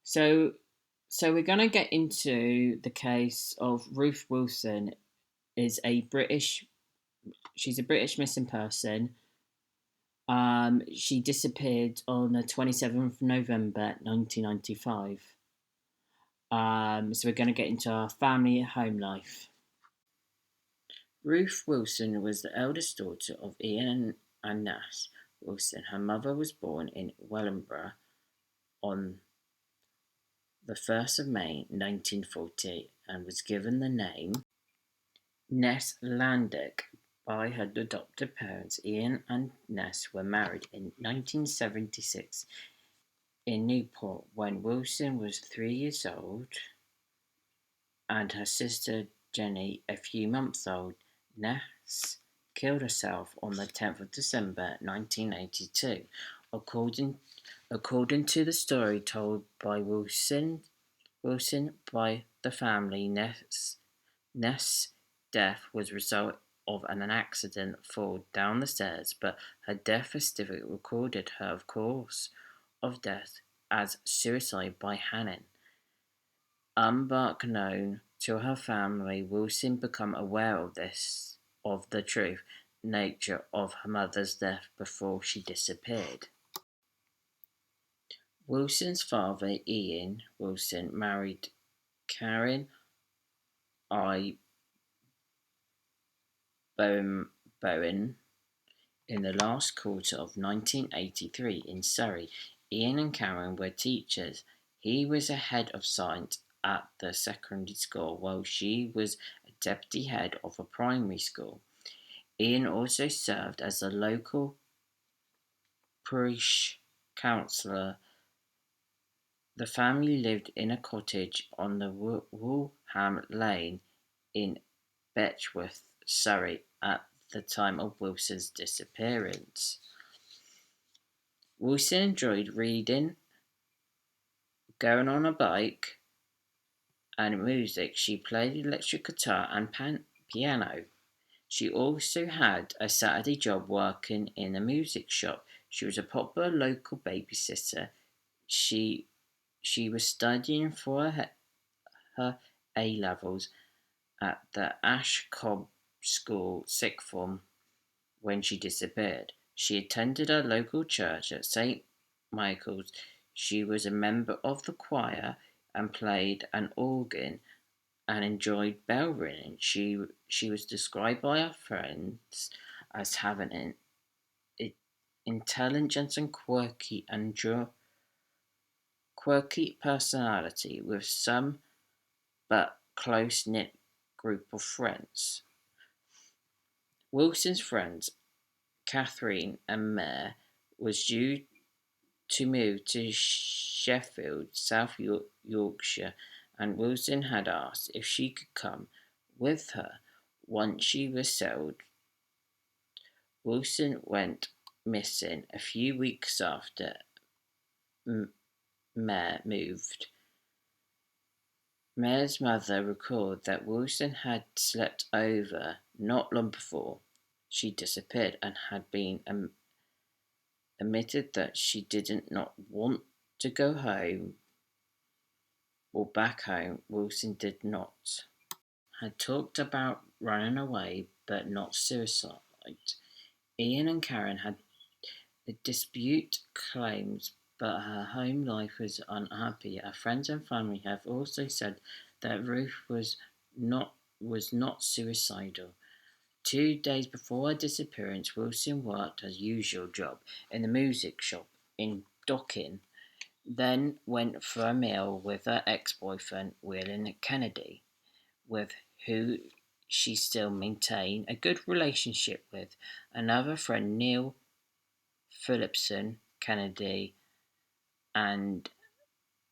So, so we're going to get into the case of Ruth Wilson. Is a British. She's a British missing person. She disappeared on the 27th of November 1995. So we're going to get into her family and home life. Ruth Wilson was the eldest daughter of Ian and Nash Wilson. Her mother was born in Wellingborough on the 1st of May 1940 and was given the name Ness Landick by her adopted parents. Ian and Ness were married in 1976 in Newport when Wilson was 3 years old and her sister Jenny a few months old. Ness killed herself on the 10th of December 1982. According, according to the story told by Wilson by the family, Ness' death was a result of an accident fall down the stairs, but her death certificate recorded her cause of death as suicide by hanging. Unbeknown to her family, Wilson became aware of the true nature of her mother's death before she disappeared. Wilson's father, Ian Wilson, married Karen I. Bowen in the last quarter of 1983 in Surrey. Ian and Karen were teachers. He was a head of science at the secondary school, while she was a deputy head of a primary school. Ian also served as a local parish councillor. The family lived in a cottage on the Woolham Lane in Betchworth, Surrey, at the time of Wilson's disappearance. Wilson enjoyed reading, going on a bike, and music. She played electric guitar and piano. She also had a Saturday job working in a music shop. She was a popular local babysitter. She she was studying for her A levels at the Ash Cobb School sixth form when she disappeared. She attended a local church at St. Michael's. She was a member of the choir and played an organ and enjoyed bell ringing. She was described by her friends as having an intelligent and quirky personality with some but close-knit group of friends. Wilson's friends, Catherine and Mare, was due to move to Sheffield, South Yorkshire, and Wilson had asked if she could come with her once she was settled. Wilson went missing a few weeks after Mare moved. Mare's mother recalled that Wilson had slept over not long before she disappeared and had been admitted that she did not want to go home or back home. Wilson did not. Had talked about running away but not suicide. Ian and Karen had a dispute claims, but her home life was unhappy. Her friends and family have also said that Ruth was not suicidal. 2 days before her disappearance, Wilson worked her usual job in the music shop in Docking, then went for a meal with her ex-boyfriend William Kennedy, with who she still maintained a good relationship with. Another friend, Neil Phillipson Kennedy and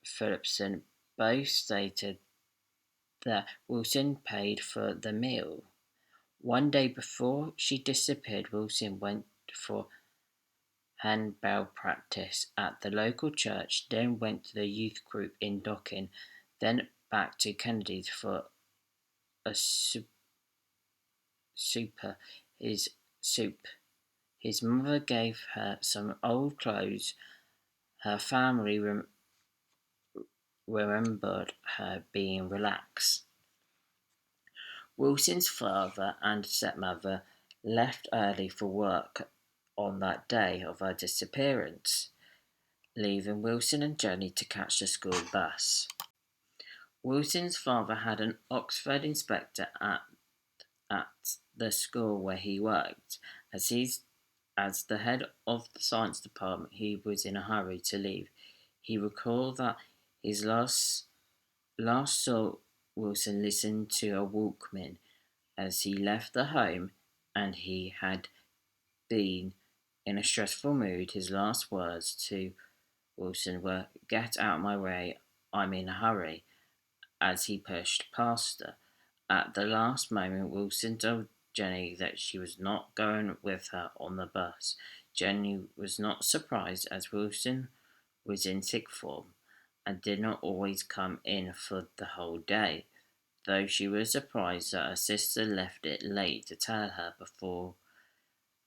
Phillipson both stated that Wilson paid for the meal. One day before she disappeared, Wilson went for handbell practice at the local church, then went to the youth group in Docking, then back to Kennedy's for a super his soup. His mother gave her some old clothes her family remembered her being relaxed. Wilson's father and stepmother left early for work on that day of her disappearance, leaving Wilson and Jenny to catch the school bus. Wilson's father had an Oxford inspector at the school where he worked. As the head of the science department, he was in a hurry to leave. He recalled that his last saw Wilson listen to a Walkman as he left the home, and he had been in a stressful mood. His last words to Wilson were, "Get out my way, I'm in a hurry," as he pushed past her. At the last moment, Wilson told Jenny that she was not going with her on the bus. Jenny was not surprised, as Wilson was in sick form and did not always come in for the whole day, though she was surprised that her sister left it late to tell her before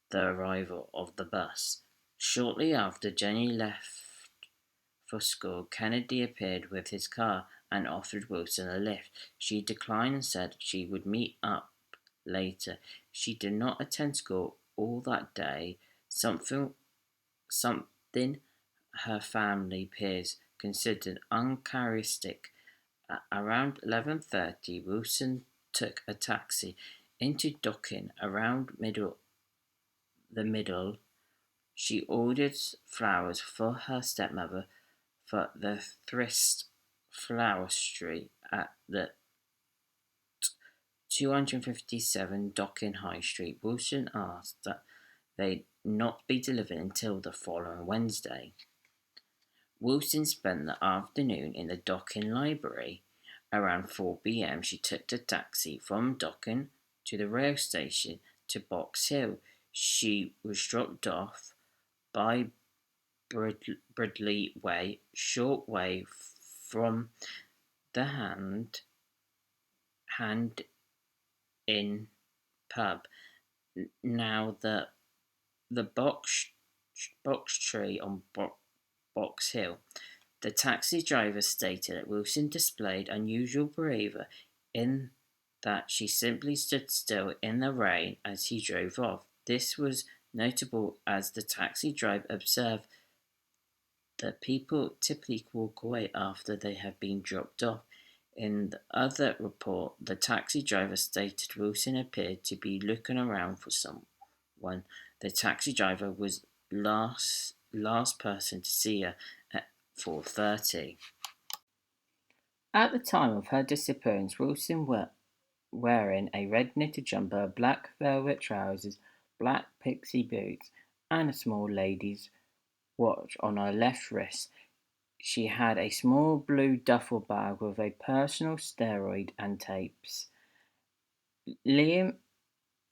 the arrival of the bus. Shortly after Jenny left for school, Kennedy appeared with his car and offered Wilson a lift. She declined and said she would meet up later. She did not attend school all that day, something her family peers considered uncharacteristic. At around 11:30, Wilson took a taxi into Docking. Around the middle, she ordered flowers for her stepmother for the Thrist Flower at the 257 Docking High Street. Wilson asked that they not be delivered until the following Wednesday. Wilson spent the afternoon in the Docking Library. Around 4 p.m. she took the taxi from Docking to the rail station to Box Hill. She was dropped off by Bridley Way, short way from the Hand Inn pub. Now the box tree on Box Hill. The taxi driver stated that Wilson displayed unusual behaviour in that she simply stood still in the rain as he drove off. This was notable as the taxi driver observed that people typically walk away after they have been dropped off. In the other report, the taxi driver stated Wilson appeared to be looking around for someone. The taxi driver was last person to see her at 4:30. At the time of her disappearance, Wilson was wearing a red knitted jumper, black velvet trousers, black pixie boots, and a small lady's watch on her left wrist. She had a small blue duffel bag with a personal steroid and tapes. Liam,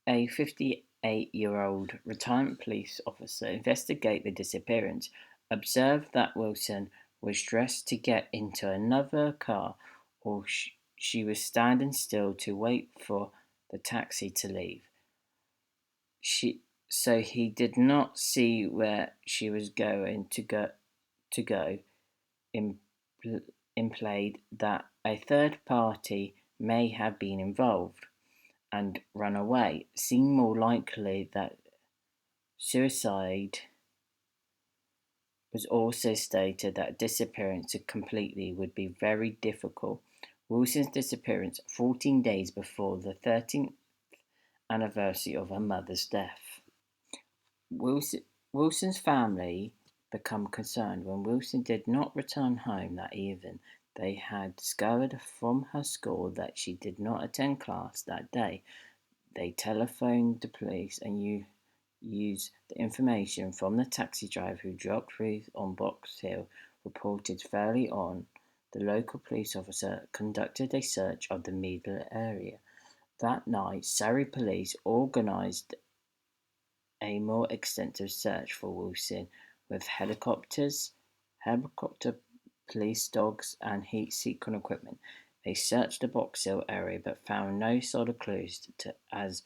a 58-year-old retirement police officer investigating the disappearance, observed that Wilson was dressed to get into another car, or she was standing still to wait for the taxi to leave. So he did not see where she was going to go. Implied that a third party may have been involved and run away, seemed more likely that suicide. Was also stated that disappearance completely would be very difficult. Wilson's disappearance 14 days before the 13th anniversary of her mother's death. Wilson's family became concerned when Wilson did not return home that evening. They had discovered from her school that she did not attend class that day. They telephoned the police and used the information from the taxi driver who dropped Ruth on Box Hill. Reported fairly on, the local police officer conducted a search of the immediate area. That night, Surrey police organised a more extensive search for Wilson with helicopter police dogs and heat-seeking equipment. They searched the Box Hill area but found no solid clues as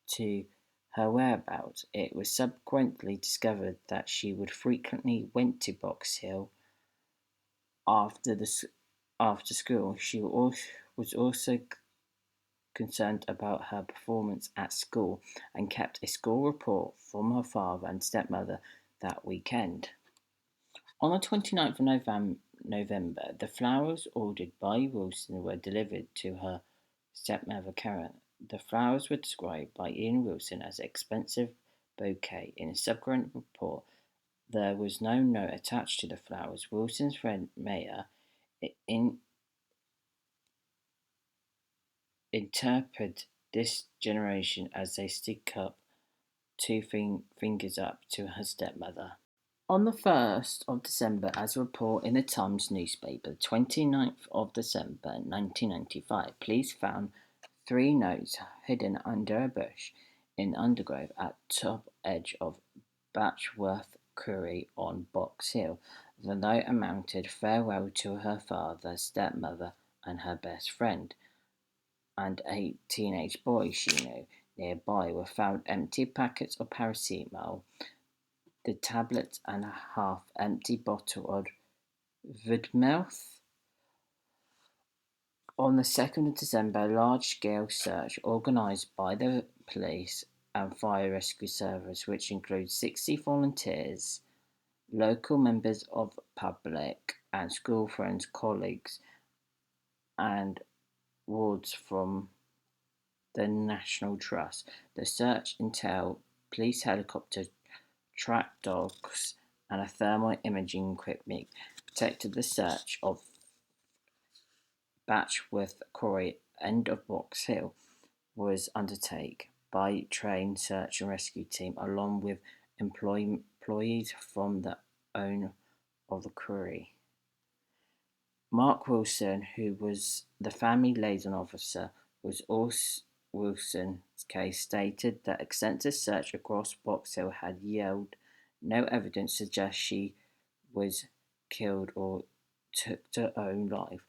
to her whereabouts. It was subsequently discovered that she would frequently went to Box Hill after after school. She was also concerned about her performance at school and kept a school report from her father and stepmother that weekend. On the 29th of November, the flowers ordered by Wilson were delivered to her stepmother Karen. The flowers were described by Ian Wilson as expensive bouquet. In a subsequent report, there was no note attached to the flowers. Wilson's friend Maya in, interpreted this generation as they stick up two fingers up to her stepmother. On the 1st of December, as a report in the Times newspaper, 29th of December 1995, police found three notes hidden under a bush in undergrowth at top edge of Batchworth Quarry on Box Hill. The note amounted farewell to her father, stepmother, and her best friend, and a teenage boy she knew. Nearby were found empty packets of paracetamol, the tablet and a half-empty bottle of Vidmouth. On the 2nd of December, a large-scale search organised by the police and fire rescue service, which includes 60 volunteers, local members of the public, and school friends, colleagues, and wards from the National Trust. The search entailed police helicopters, track dogs, and a thermal imaging equipment detected the search of Batchworth Quarry end of Box Hill was undertaken by trained search and rescue team along with employees from the owner of the quarry. Mark Wilson, who was the family liaison officer, was also Wilson's case, stated that extensive search across Box Hill had yielded no evidence to suggest she was killed or took her own life.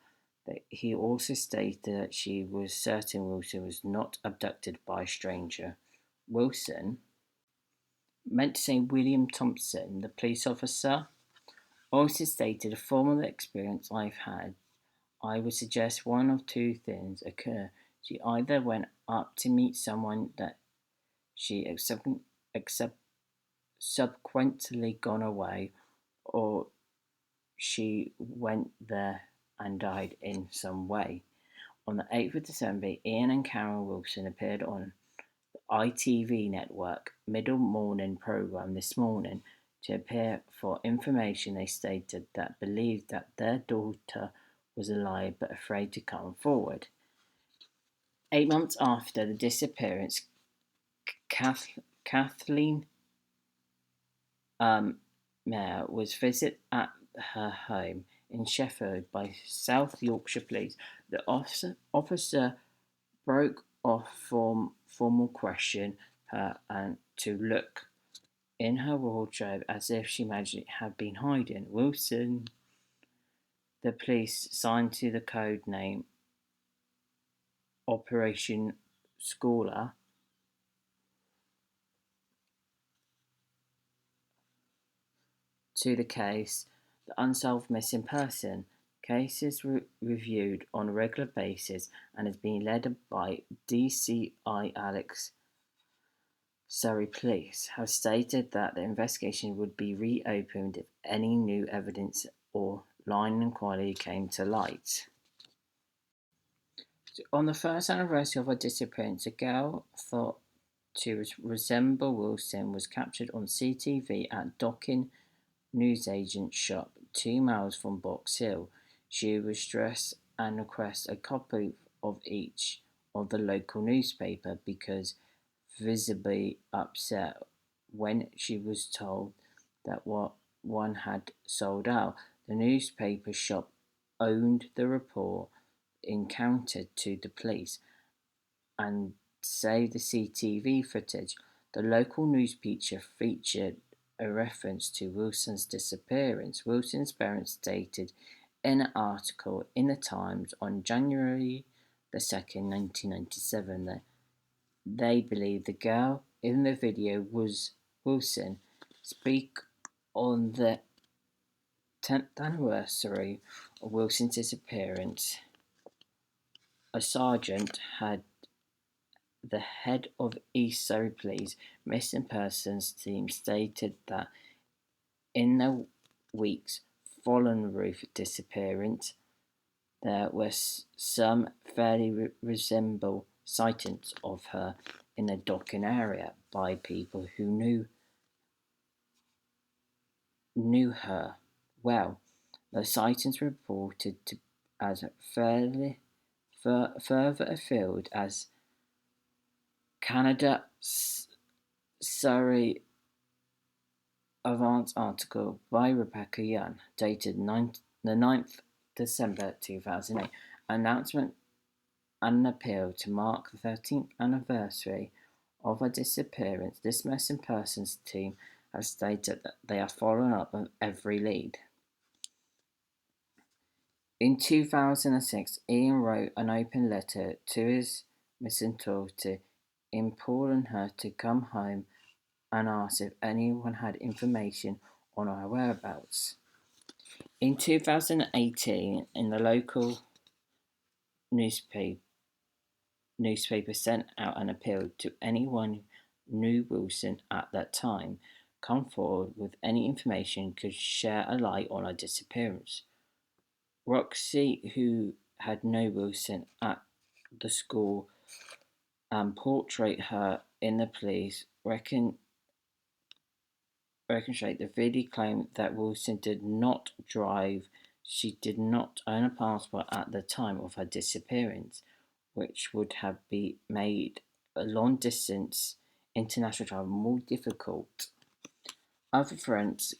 But he also stated that she was certain Wilson was not abducted by a stranger. Wilson meant to say William Thompson, the police officer, also stated, from the experience I've had, I would suggest one of two things occur. She either went up to meet someone that she subsequently gone away, or she went there and died in some way. On the 8th of December, Ian and Karen Wilson appeared on the ITV network middle morning programme This Morning to appear for information. They stated that believed that their daughter was alive but afraid to come forward. 8 months after the disappearance, Kathleen Mayer was visited at her home in Sheffield by South Yorkshire Police. The officer broke off from formal question her and to look in her wardrobe as if she imagined it had been hiding. Wilson, the police signed to the code name Operation Scholar, to the case, the unsolved missing person. Case is reviewed on a regular basis and is being led by DCI Alex Surrey Police have stated that the investigation would be reopened if any new evidence or line inquiry came to light. On the first anniversary of her disappearance, a girl thought to resemble Wilson was captured on CCTV at Docking newsagent shop 2 miles from Box Hill. She was dressed and requested a copy of each of the local newspaper because visibly upset when she was told that what one had sold out. The newspaper shop owned the report encountered to the police and saved the CCTV footage. The local newspaper featured a reference to Wilson's disappearance. Wilson's parents stated in an article in the Times on January the 2nd, 1997, that they believe the girl in the video was Wilson. Speak on the 10th anniversary of Wilson's disappearance, a sergeant had the head of East Surrey Police missing persons team stated that in the weeks following Ruth's disappearance, there were some fairly resemble sightings of her in the docking area by people who knew her well. The sightings were reported as fairly further afield as Canada Surrey Avant article by Rebecca Young, dated the 9th December 2008, announcement and an appeal to mark the 13th anniversary of her disappearance. This missing persons team have stated that they are following up on every lead. In 2006, Ian wrote an open letter to his missing daughter, imploring her to come home and asked if anyone had information on her whereabouts. In 2018, in the local newspaper sent out an appeal to anyone who knew Wilson at that time, come forward with any information could share a light on her disappearance. Roxy, who had known Wilson at the school and portrayed her in the police reconstruct the video claimed that Wilson did not drive. She did not own a passport at the time of her disappearance, which would have made a long-distance international travel more difficult. Other friends,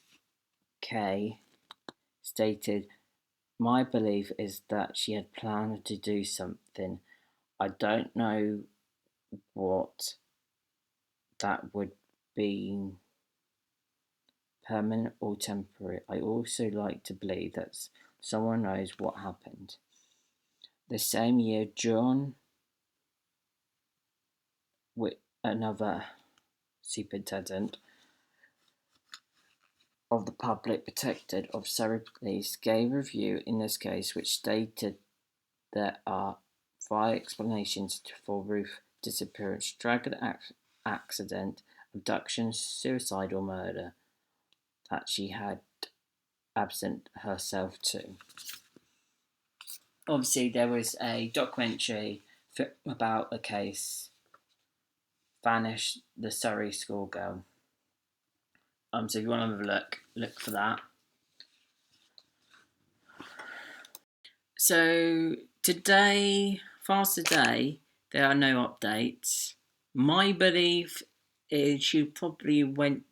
Kay, stated, "My belief is that she had planned to do something. I don't know what that would be, permanent or temporary. I also like to believe that someone knows what happened." The same year, John, another superintendent of the Public Protector of Surrey Police, gave a review in this case which stated there are 5 explanations for Ruth's disappearance: drug accident, abduction, suicide or murder, that she had absent herself to. Obviously, there was a documentary about the case, Vanish, the Surrey schoolgirl. So if you want to have a look for that. So today, there are no updates. My belief is she probably went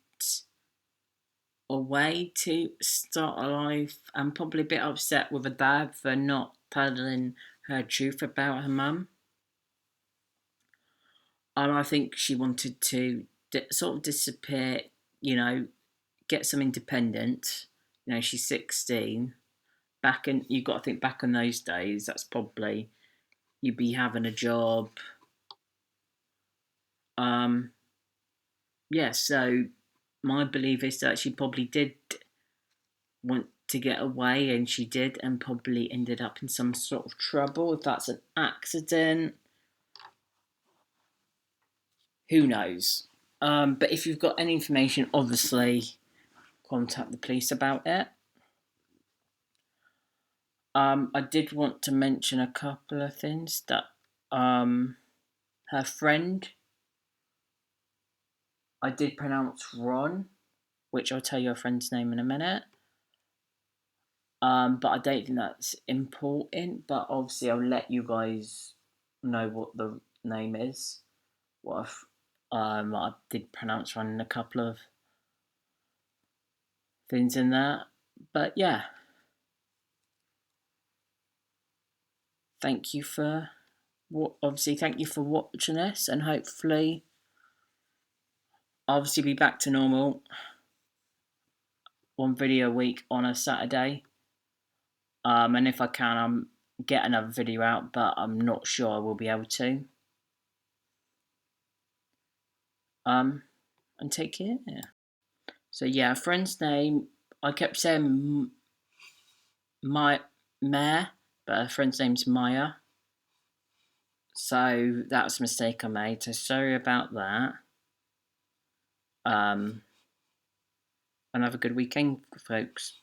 away to start a life and probably a bit upset with her dad for not telling her truth about her mum. And I think she wanted to sort of disappear, get some independence. She's 16. You've got to think back in those days, that's probably, you'd be having a job. So my belief is that she probably did want to get away, and she did, and probably ended up in some sort of trouble. If that's an accident, who knows? But if you've got any information, obviously contact the police about it. I did want to mention a couple of things that her friend, I did pronounce Ron, which I'll tell you her friend's name in a minute. But I don't think that's important. But obviously, I'll let you guys know what the name is. I did pronounce Ron in a couple of things in there. But yeah, thank you for watching this, and hopefully, obviously, be back to normal. 1 video a week on a Saturday. And if I can, get another video out, but I'm not sure I will be able to. And take care. So yeah, a friend's name, I kept saying Mare, but her friend's name's Maya. So that was a mistake I made. So sorry about that. And have a good weekend, folks.